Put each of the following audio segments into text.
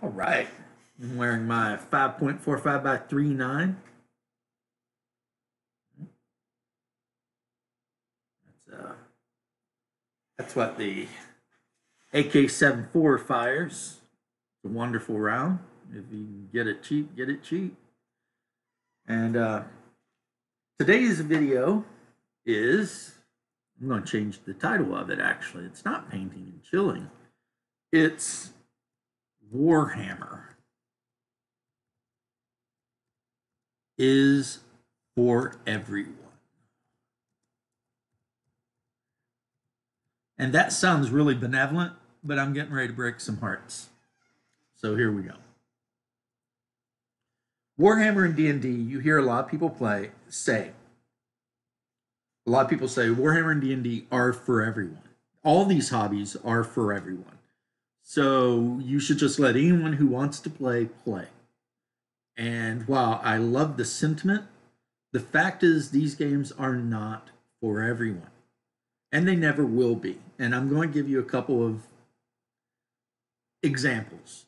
All right. I'm wearing my 5.45 by 39. That's what the AK-74 fires. It's a wonderful round. If you can get it cheap, get it cheap. And today's video is, I'm going to change the title of it actually. It's not painting and chilling. It's Warhammer is for everyone. And that sounds really benevolent, but I'm getting ready to break some hearts. So here we go. Warhammer and D&D, you hear a lot of people say Warhammer and D&D are for everyone. All these hobbies are for everyone. So you should just let anyone who wants to play. And while I love the sentiment, the fact is these games are not for everyone. And they never will be. And I'm going to give you a couple of examples,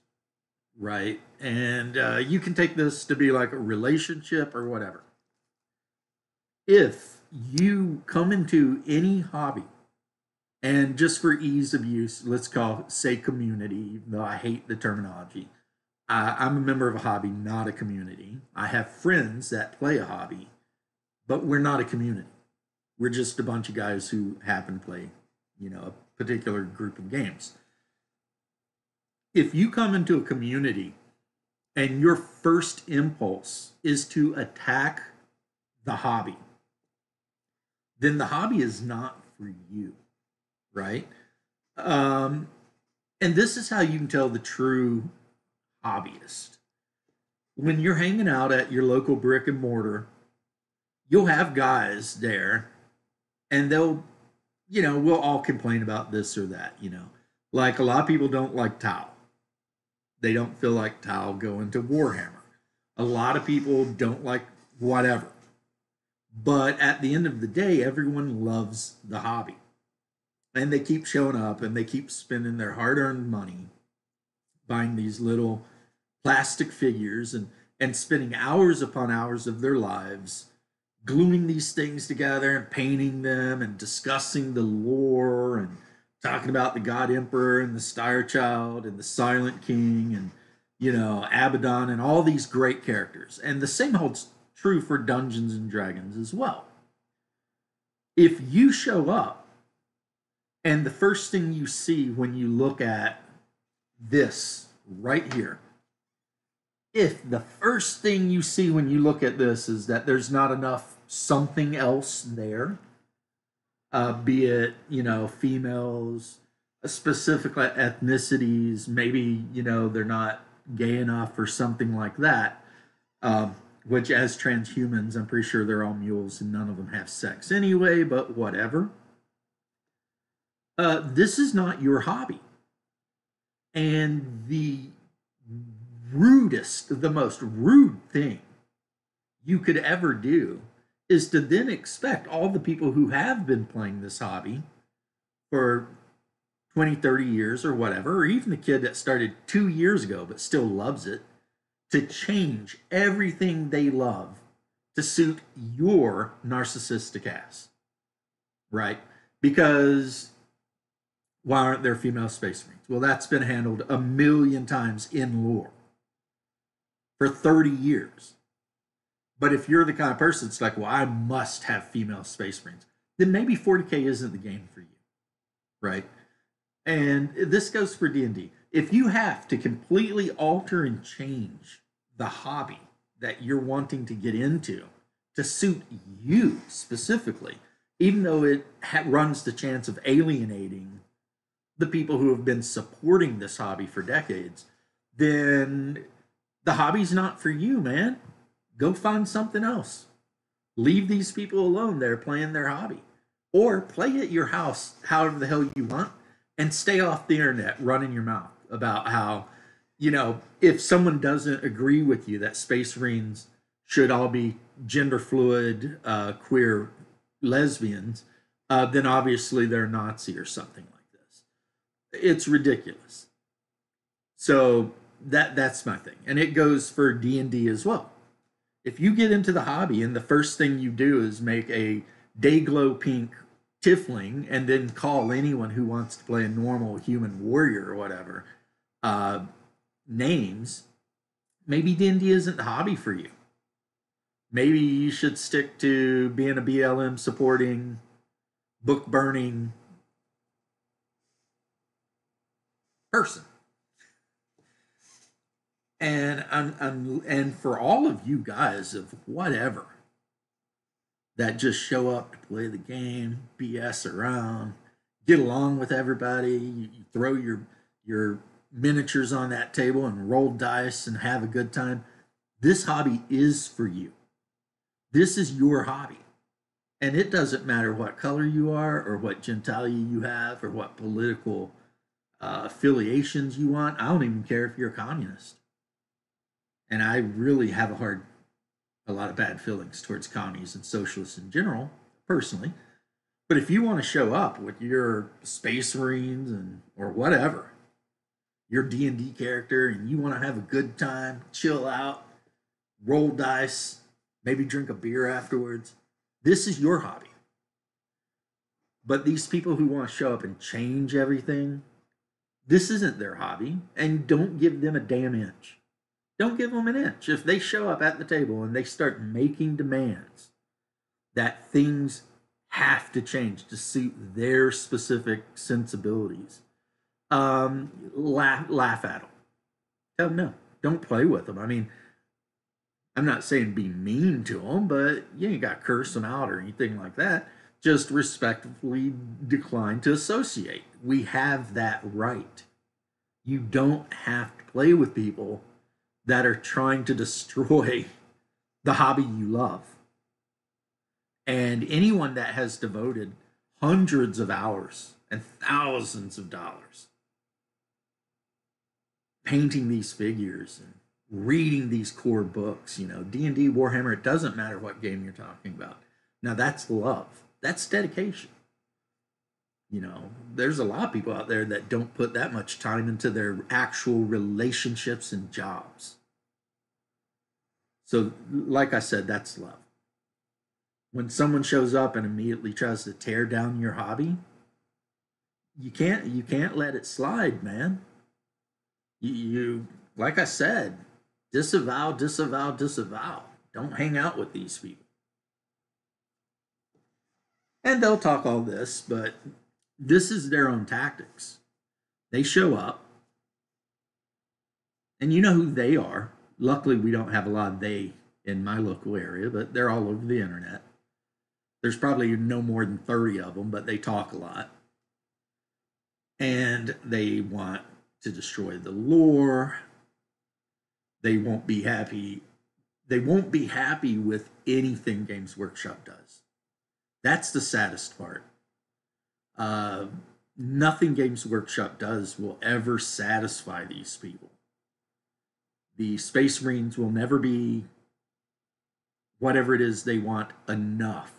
right? And you can take this to be like a relationship or whatever. If you come into any hobby, and just for ease of use, let's say community, even though I hate the terminology. I'm a member of a hobby, not a community. I have friends that play a hobby, but we're not a community. We're just a bunch of guys who happen to play, a particular group of games. If you come into a community and your first impulse is to attack the hobby, then the hobby is not for you, right? And this is how you can tell the true hobbyist. When you're hanging out at your local brick and mortar, you'll have guys there and they'll, we'll all complain about this or that, Like a lot of people don't like Tau. They don't feel like Tau going to Warhammer. A lot of people don't like whatever. But at the end of the day, everyone loves the hobby. And they keep showing up and they keep spending their hard-earned money buying these little plastic figures and spending hours upon hours of their lives gluing these things together and painting them and discussing the lore and talking about the God Emperor and the Star Child and the Silent King and, Abaddon and all these great characters. And the same holds true for Dungeons and Dragons as well. If you show up and the first thing you see when you look at this right here, if the first thing you see when you look at this is that there's not enough something else there, be it, females, specific ethnicities, maybe, they're not gay enough or something like that, which as transhumans, I'm pretty sure they're all mules and none of them have sex anyway, but whatever. This is not your hobby. And the most rude thing you could ever do is to then expect all the people who have been playing this hobby for 20, 30 years or whatever, or even the kid that started 2 years ago but still loves it, to change everything they love to suit your narcissistic ass, right? Because why aren't there female space marines? Well, that's been handled a million times in lore for 30 years. But if you're the kind of person that's like, well, I must have female space marines, then maybe 40K isn't the game for you, right? And this goes for D&D. If you have to completely alter and change the hobby that you're wanting to get into to suit you specifically, even though it runs the chance of alienating the people who have been supporting this hobby for decades, then the hobby's not for you, man. Go find something else. Leave these people alone. They're playing their hobby. Or play at your house however the hell you want and stay off the internet running your mouth about how, if someone doesn't agree with you that Space Marines should all be gender fluid, queer lesbians, then obviously they're Nazi or something like this. It's ridiculous. So that's my thing, and it goes for D&D as well. If you get into the hobby and the first thing you do is make a day glow pink tiefling and then call anyone who wants to play a normal human warrior or whatever uh, names, maybe D&D isn't the hobby for you. Maybe you should stick to being a BLM supporting, book burning person. And for all of you guys of whatever that just show up to play the game, BS around, get along with everybody, you throw your miniatures on that table and roll dice and have a good time. This hobby is for you. This is your hobby. And it doesn't matter what color you are or what genitalia you have or what political affiliations you want. I don't even care if you're a communist. And I really have a lot of bad feelings towards commies and socialists in general, personally. But if you want to show up with your Space Marines and or whatever, your D&D character, and you want to have a good time, chill out, roll dice, maybe drink a beer afterwards, this is your hobby. But these people who want to show up and change everything, this isn't their hobby, and don't give them a damn inch. Don't give them an inch. If they show up at the table and they start making demands that things have to change to suit their specific sensibilities, laugh at them. Tell them no. Don't play with them. I mean, I'm not saying be mean to them, but you ain't got to curse them out or anything like that. Just respectfully decline to associate. We have that right. You don't have to play with people that are trying to destroy the hobby you love. And anyone that has devoted hundreds of hours and thousands of dollars painting these figures and reading these core books, D&D, Warhammer, it doesn't matter what game you're talking about. Now that's love. That's dedication. There's a lot of people out there that don't put that much time into their actual relationships and jobs. So, like I said, that's love. When someone shows up and immediately tries to tear down your hobby, you can't let it slide, man. You like I said, disavow, disavow, disavow. Don't hang out with these people. And they'll talk all this, but this is their own tactics. They show up, and you know who they are. Luckily, we don't have a lot of they in my local area, but they're all over the internet. There's probably no more than 30 of them, but they talk a lot. And they want to destroy the lore. They won't be happy. They won't be happy with anything Games Workshop does. That's the saddest part. Nothing Games Workshop does will ever satisfy these people. The Space Marines will never be whatever it is they want enough,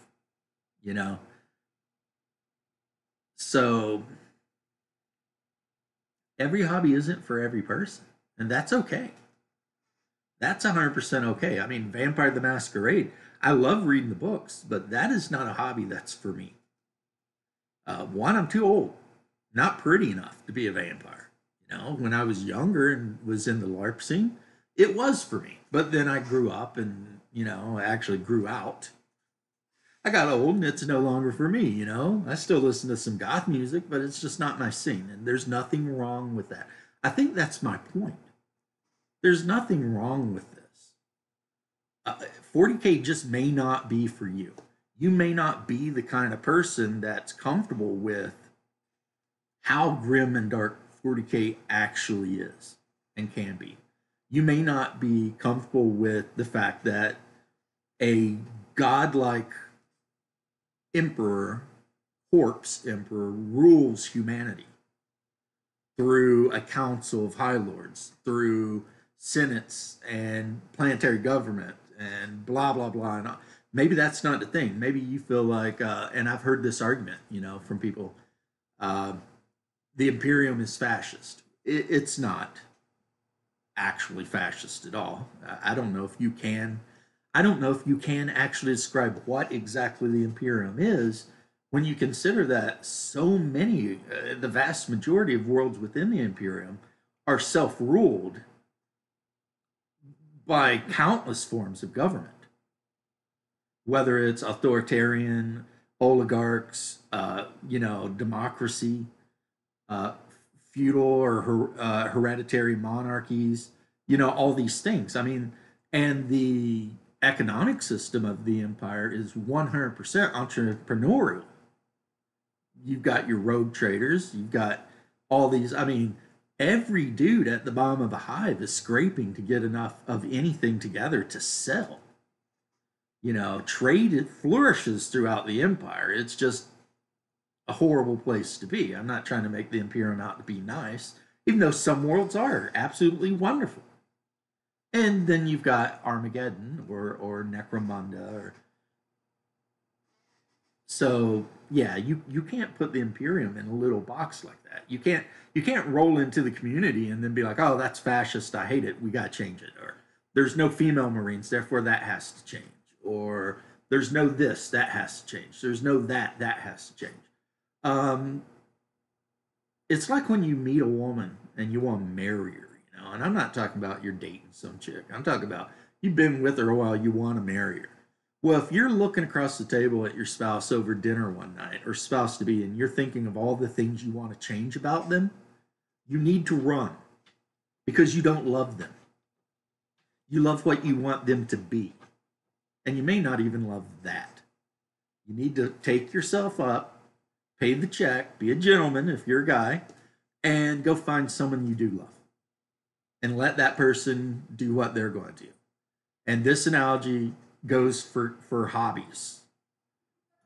So every hobby isn't for every person, and that's okay. That's 100% okay. I mean, Vampire the Masquerade, I love reading the books, but that is not a hobby that's for me. One, I'm too old, not pretty enough to be a vampire. When I was younger and was in the LARP scene, it was for me. But then I grew up and, I actually grew out. I got old and it's no longer for me, I still listen to some goth music, but it's just not my scene. And there's nothing wrong with that. I think that's my point. There's nothing wrong with this. 40K just may not be for you. You may not be the kind of person that's comfortable with how grim and dark 40K actually is and can be. You may not be comfortable with the fact that a godlike emperor, corpse emperor, rules humanity through a council of high lords, through senates and planetary government and blah, blah, blah. And maybe that's not the thing. Maybe you feel like, and I've heard this argument, from people, the Imperium is fascist. It's not. actually fascist at all. I don't know if you can. I don't know if you can actually describe what exactly the Imperium is when you consider that so many, the vast majority of worlds within the Imperium are self ruled by countless forms of government, whether it's authoritarian, oligarchs, democracy, uh, feudal or hereditary monarchies, all these things. I mean, and the economic system of the empire is 100% entrepreneurial. You've got your rogue traders, you've got all these. I mean, every dude at the bottom of a hive is scraping to get enough of anything together to sell. Trade flourishes throughout the empire. It's just a horrible place to be. I'm not trying to make the Imperium out to be nice, even though some worlds are absolutely wonderful. And then you've got Armageddon or Necromunda. So yeah, you can't put the Imperium in a little box like that. You can't roll into the community and then be like, oh, that's fascist. I hate it. We got to change it. Or there's no female Marines, therefore that has to change. Or there's no this, that has to change. There's no that, that has to change. Um, it's like when you meet a woman and you want to marry her. And I'm not talking about you're dating some chick. I'm talking about you've been with her a while, you want to marry her. Well, if you're looking across the table at your spouse over dinner one night, or spouse to be, and you're thinking of all the things you want to change about them, you need to run because you don't love them. You love what you want them to be. And you may not even love that. You need to take yourself up, pay the check, be a gentleman if you're a guy, and go find someone you do love. And let that person do what they're going to do. And this analogy goes for hobbies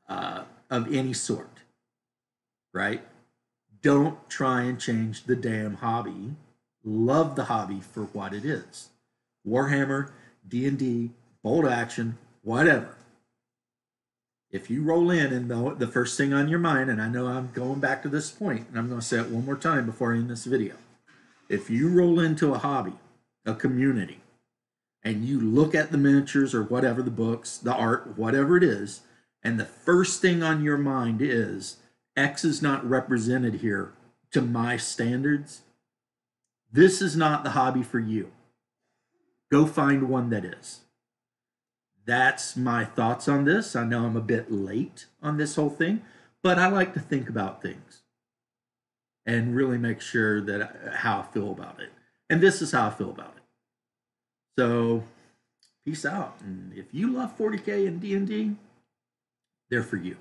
of any sort, right? Don't try and change the damn hobby. Love the hobby for what it is. Warhammer, D&D, bolt action, whatever. If you roll in and the first thing on your mind, and I know I'm going back to this point, and I'm going to say it one more time before I end this video. If you roll into a hobby, a community, and you look at the miniatures or whatever, the books, the art, whatever it is, and the first thing on your mind is X is not represented here to my standards, this is not the hobby for you. Go find one that is. That's my thoughts on this. I know I'm a bit late on this whole thing, but I like to think about things and really make sure that how I feel about it. And this is how I feel about it. So, peace out. And if you love 40K and D&D, they're for you.